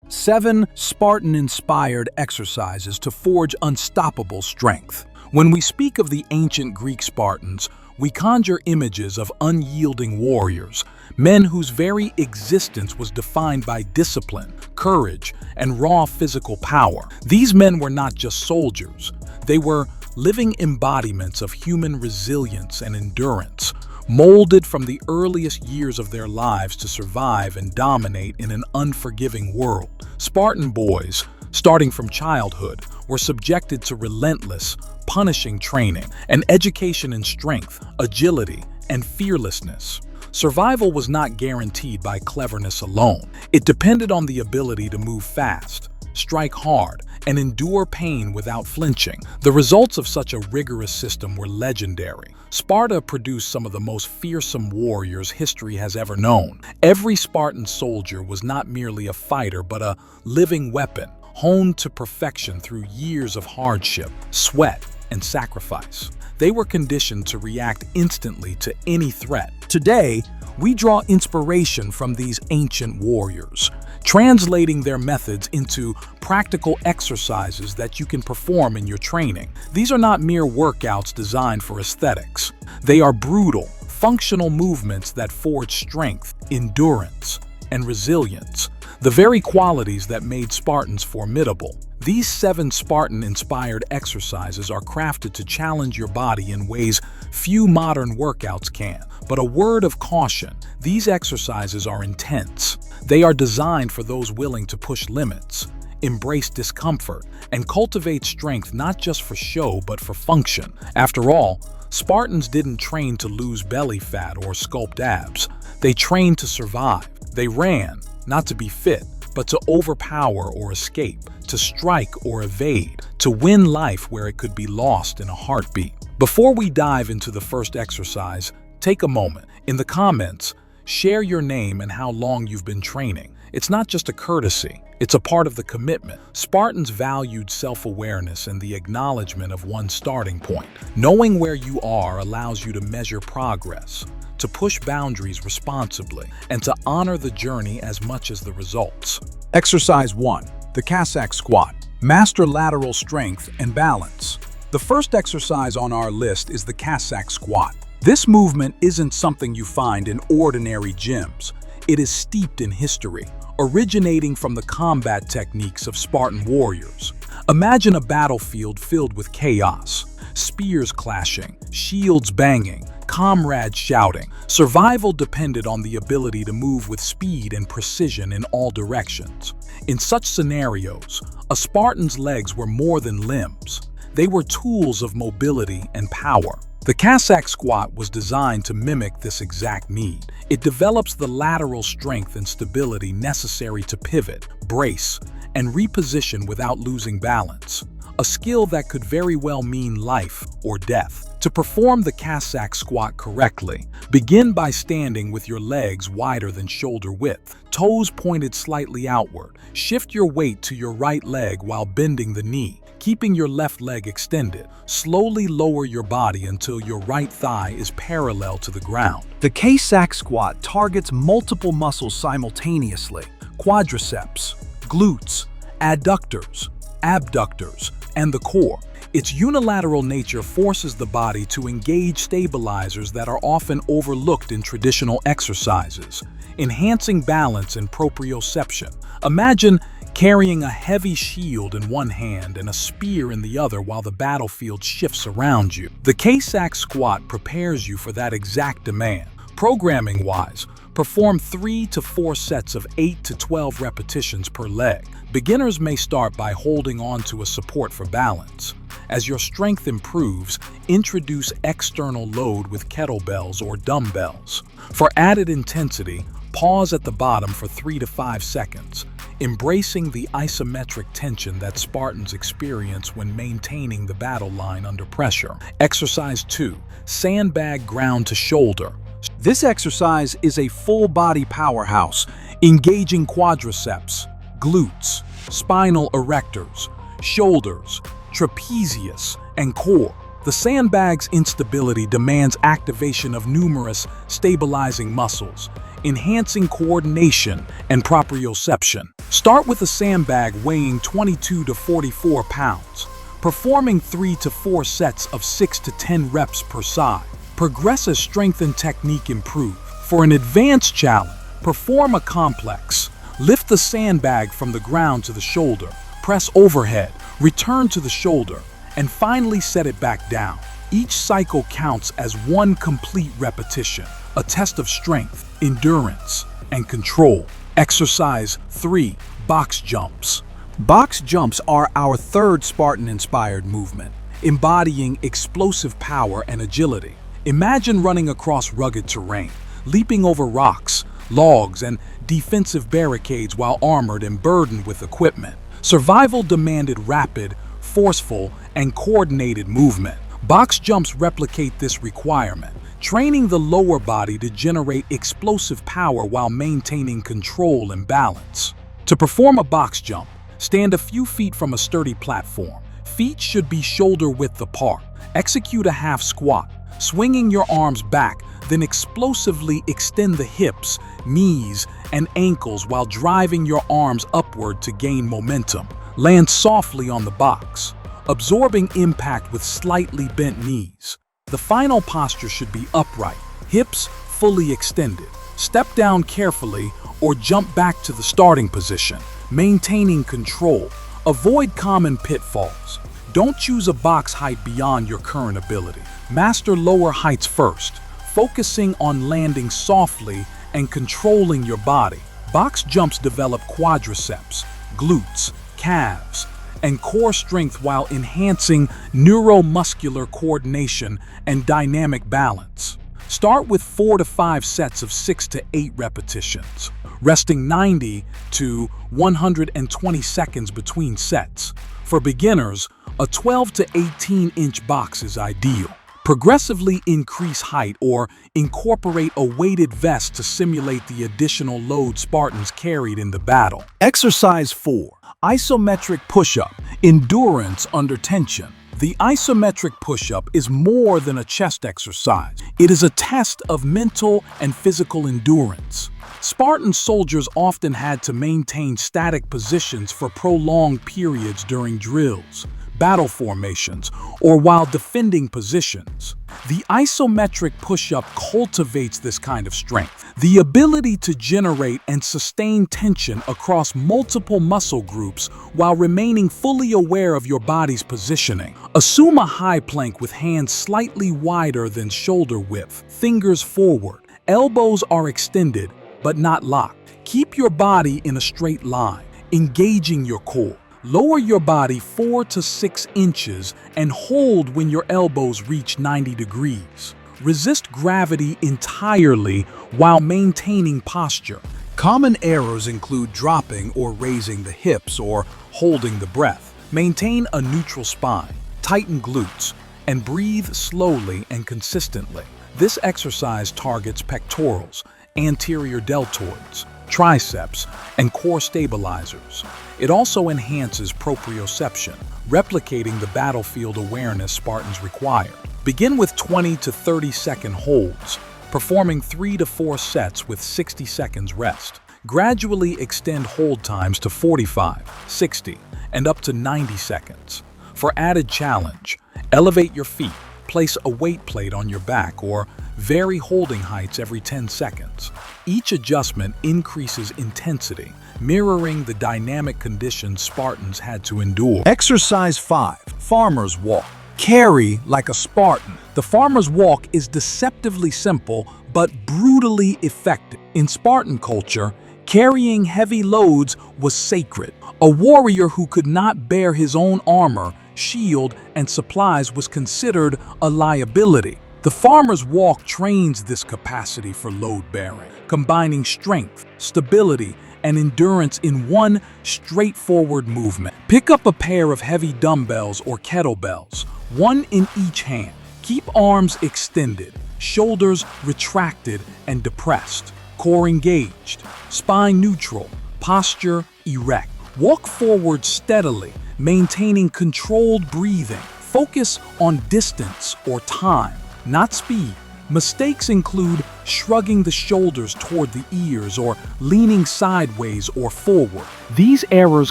7 Spartan-inspired exercises to forge unstoppable strength. When we speak of the ancient Greek Spartans, we conjure images of unyielding warriors, men whose very existence was defined by discipline, courage, and raw physical power. These men were not just soldiers. They were living embodiments of human resilience and endurance, molded from the earliest years of their lives to survive and dominate in an unforgiving world. Spartan boys, starting from childhood, were subjected to relentless, punishing training, and education in strength, agility, and fearlessness. Survival was not guaranteed by cleverness alone. It depended on the ability to move fast, strike hard, and endure pain without flinching. The results of such a rigorous system were legendary. Sparta produced some of the most fearsome warriors history has ever known. Every Spartan soldier was not merely a fighter, but a living weapon, honed to perfection through years of hardship, sweat, and sacrifice. They were conditioned to react instantly to any threat. Today, we draw inspiration from these ancient warriors, translating their methods into practical exercises that you can perform in your training. These are not mere workouts designed for aesthetics. They are brutal, functional movements that forge strength, endurance, and resilience, the very qualities that made Spartans formidable. These 7 Spartan-inspired exercises are crafted to challenge your body in ways few modern workouts can. But a word of caution, these exercises are intense. They are designed for those willing to push limits, embrace discomfort, and cultivate strength not just for show but for function. After all, Spartans didn't train to lose belly fat or sculpt abs. They trained to survive. They ran, not to be fit, but to overpower or escape, to strike or evade, to win life where it could be lost in a heartbeat. Before we dive into the first exercise, take a moment. In the comments, share your name and how long you've been training. It's not just a courtesy, it's a part of the commitment. Spartans valued self-awareness and the acknowledgement of one's starting point. Knowing where you are allows you to measure progress, to push boundaries responsibly, and to honor the journey as much as the results. Exercise 1. The Kasac squat. Master lateral strength and balance. The first exercise on our list is the Kasac squat. This movement isn't something you find in ordinary gyms. It is steeped in history, originating from the combat techniques of Spartan warriors. Imagine a battlefield filled with chaos, spears clashing, shields banging, comrades shouting. Survival depended on the ability to move with speed and precision in all directions. In such scenarios, a Spartan's legs were more than limbs. They were tools of mobility and power. The Kasac squat was designed to mimic this exact need. It develops the lateral strength and stability necessary to pivot, brace, and reposition without losing balance, a skill that could very well mean life or death. To perform the Kasac squat correctly, begin by standing with your legs wider than shoulder width, toes pointed slightly outward. Shift your weight to your right leg while bending the knee, keeping your left leg extended. Slowly lower your body until your right thigh is parallel to the ground. The Kasac squat targets multiple muscles simultaneously: quadriceps, glutes, adductors, abductors, and the core. Its unilateral nature forces the body to engage stabilizers that are often overlooked in traditional exercises, enhancing balance and proprioception. Imagine carrying a heavy shield in one hand and a spear in the other while the battlefield shifts around you. The Kasac squat prepares you for that exact demand. Programming-wise, perform 3 to 4 sets of 8 to 12 repetitions per leg. Beginners may start by holding on to a support for balance. As your strength improves, introduce external load with kettlebells or dumbbells. For added intensity, pause at the bottom for 3 to 5 seconds, embracing the isometric tension that Spartans experience when maintaining the battle line under pressure. Exercise 2. Sandbag ground to shoulder. This exercise is a full-body powerhouse, engaging quadriceps, glutes, spinal erectors, shoulders, trapezius, and core. The sandbag's instability demands activation of numerous stabilizing muscles, enhancing coordination and proprioception. Start with a sandbag weighing 22 to 44 pounds, performing 3 to 4 sets of 6 to 10 reps per side. Progress as strength and technique improve. For an advanced challenge, perform a complex. Lift the sandbag from the ground to the shoulder, press overhead, return to the shoulder, and finally set it back down. Each cycle counts as one complete repetition, a test of strength, endurance, and control. Exercise 3. Box jumps. Box jumps are our third Spartan-inspired movement, embodying explosive power and agility. Imagine running across rugged terrain, leaping over rocks, logs, and defensive barricades while armored and burdened with equipment. Survival demanded rapid, forceful, and coordinated movement. Box jumps replicate this requirement, training the lower body to generate explosive power while maintaining control and balance. To perform a box jump, stand a few feet from a sturdy platform. Feet should be shoulder-width apart. Execute a half squat, swinging your arms back, then explosively extend the hips, knees, and ankles while driving your arms upward to gain momentum. Land softly on the box, absorbing impact with slightly bent knees. The final posture should be upright, hips fully extended. Step down carefully or jump back to the starting position, maintaining control. Avoid common pitfalls. Don't choose a box height beyond your current ability. Master lower heights first, focusing on landing softly and controlling your body. Box jumps develop quadriceps, glutes, calves, and core strength while enhancing neuromuscular coordination and dynamic balance. Start with 4 to 5 sets of 6 to 8 repetitions, resting 90 to 120 seconds between sets. For beginners, a 12 to 18-inch box is ideal. Progressively increase height or incorporate a weighted vest to simulate the additional load Spartans carried in the battle. Exercise 4. Isometric push-up, endurance under tension. The isometric push-up is more than a chest exercise. It is a test of mental and physical endurance. Spartan soldiers often had to maintain static positions for prolonged periods during drills, battle formations, or while defending positions. The isometric push-up cultivates this kind of strength, the ability to generate and sustain tension across multiple muscle groups while remaining fully aware of your body's positioning. Assume a high plank with hands slightly wider than shoulder width, fingers forward, elbows are extended but not locked. Keep your body in a straight line, engaging your core. Lower your body 4 to 6 inches and hold when your elbows reach 90 degrees. Resist gravity entirely while maintaining posture. Common errors include dropping or raising the hips or holding the breath. Maintain a neutral spine, tighten glutes, and breathe slowly and consistently. This exercise targets pectorals, anterior deltoids, triceps, and core stabilizers. It also enhances proprioception, replicating the battlefield awareness Spartans required. Begin with 20 to 30-second holds, performing 3 to 4 sets with 60 seconds rest. Gradually extend hold times to 45, 60, and up to 90 seconds. For added challenge, elevate your feet, place a weight plate on your back, or vary holding heights every 10 seconds. Each adjustment increases intensity, mirroring the dynamic conditions Spartans had to endure. Exercise 5. Farmer's Walk. Carry like a Spartan. The farmer's walk is deceptively simple but brutally effective. In Spartan culture, carrying heavy loads was sacred. A warrior who could not bear his own armor, shield, and supplies was considered a liability. The farmer's walk trains this capacity for load-bearing, combining strength, stability, and endurance in one straightforward movement. Pick up a pair of heavy dumbbells or kettlebells, one in each hand. Keep arms extended, shoulders retracted and depressed, core engaged, spine neutral, posture erect. Walk forward steadily, maintaining controlled breathing. Focus on distance or time, not speed. Mistakes include shrugging the shoulders toward the ears or leaning sideways or forward. These errors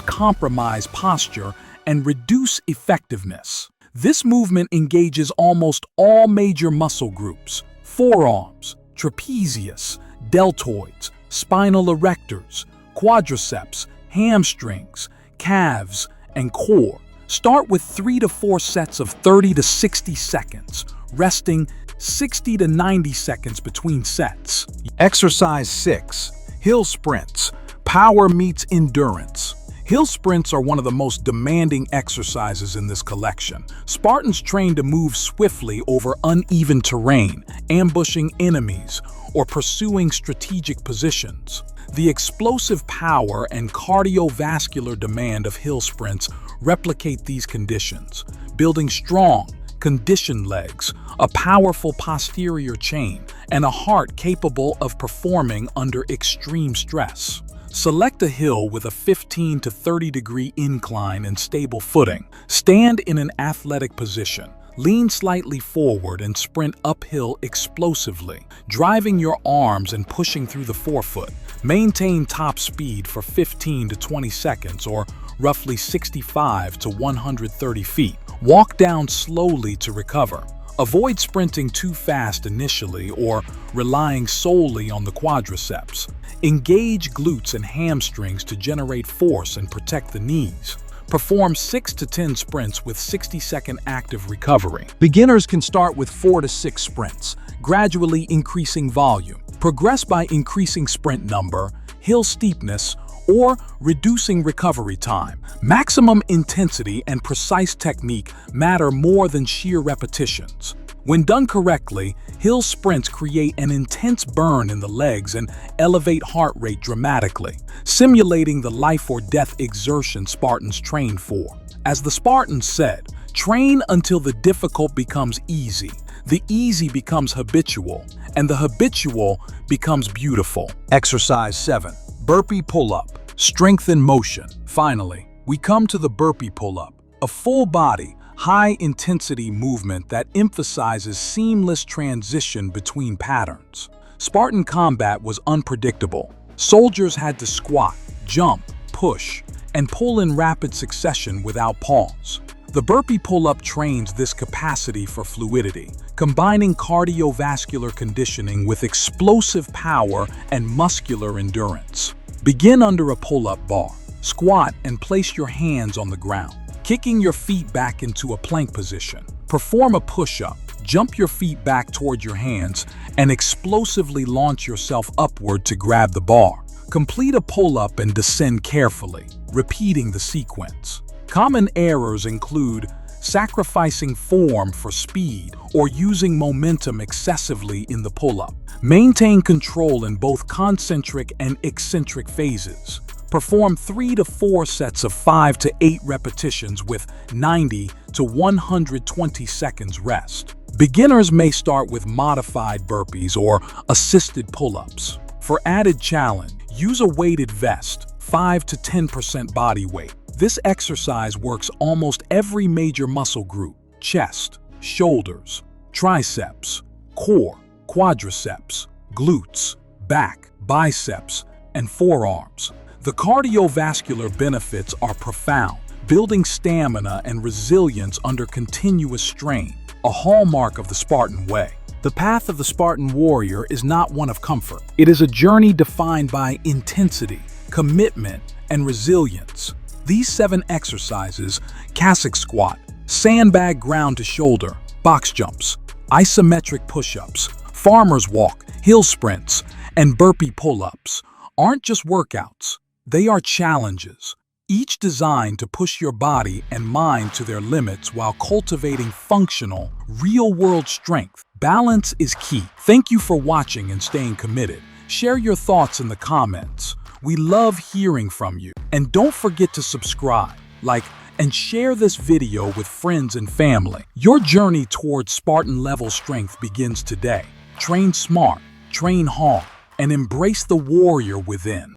compromise posture and reduce effectiveness. This movement engages almost all major muscle groups: forearms, trapezius, deltoids, spinal erectors, quadriceps, hamstrings, calves, and core. Start with 3 to 4 sets of 30 to 60 seconds, resting 60 to 90 seconds between sets. Exercise 6. Hill sprints. Power meets endurance. Hill sprints are one of the most demanding exercises in this collection. Spartans train to move swiftly over uneven terrain, ambushing enemies, or pursuing strategic positions. The explosive power and cardiovascular demand of hill sprints replicate these conditions, building strong, conditioned legs, a powerful posterior chain, and a heart capable of performing under extreme stress. Select a hill with a 15 to 30 degree incline and stable footing. Stand in an athletic position. Lean slightly forward and sprint uphill explosively, driving your arms and pushing through the forefoot. Maintain top speed for 15 to 20 seconds, or roughly 65 to 130 feet. Walk down slowly to recover. Avoid sprinting too fast initially or relying solely on the quadriceps. Engage glutes and hamstrings to generate force and protect the knees. Perform 6 to 10 sprints with 60-second active recovery. Beginners can start with 4 to 6 sprints, gradually increasing volume. Progress by increasing sprint number, hill steepness, or reducing recovery time. Maximum intensity and precise technique matter more than sheer repetitions. When done correctly, hill sprints create an intense burn in the legs and elevate heart rate dramatically, simulating the life-or-death exertion Spartans trained for. As the Spartans said, train until the difficult becomes easy, the easy becomes habitual, and the habitual becomes beautiful. Exercise 7. Burpee pull-up. Strength in motion. Finally, we come to the burpee pull-up, a full-body, high-intensity movement that emphasizes seamless transition between patterns. Spartan combat was unpredictable. Soldiers had to squat, jump, push, and pull in rapid succession without pause. The burpee pull-up trains this capacity for fluidity, combining cardiovascular conditioning with explosive power and muscular endurance. Begin under a pull-up bar. Squat and place your hands on the ground, kicking your feet back into a plank position. Perform a push-up. Jump your feet back toward your hands and explosively launch yourself upward to grab the bar. Complete a pull-up and descend carefully, repeating the sequence. Common errors include sacrificing form for speed or using momentum excessively in the pull-up. Maintain control in both concentric and eccentric phases. Perform 3 to 4 sets of 5 to 8 repetitions with 90 to 120 seconds rest. Beginners may start with modified burpees or assisted pull-ups. For added challenge, use a weighted vest, 5 to 10% body weight. This exercise works almost every major muscle group: chest, shoulders, triceps, core, quadriceps, glutes, back, biceps, and forearms. The cardiovascular benefits are profound, building stamina and resilience under continuous strain, a hallmark of the Spartan way. The path of the Spartan warrior is not one of comfort. It is a journey defined by intensity, commitment, and resilience. These 7 exercises, Kasac squat, sandbag ground to shoulder, box jumps, isometric push-ups, farmer's walk, hill sprints, and burpee pull-ups, aren't just workouts. They are challenges, each designed to push your body and mind to their limits while cultivating functional, real-world strength. Balance is key. Thank you for watching and staying committed. Share your thoughts in the comments. We love hearing from you. And don't forget to subscribe, like, and share this video with friends and family. Your journey towards Spartan-level strength begins today. Train smart, train hard, and embrace the warrior within.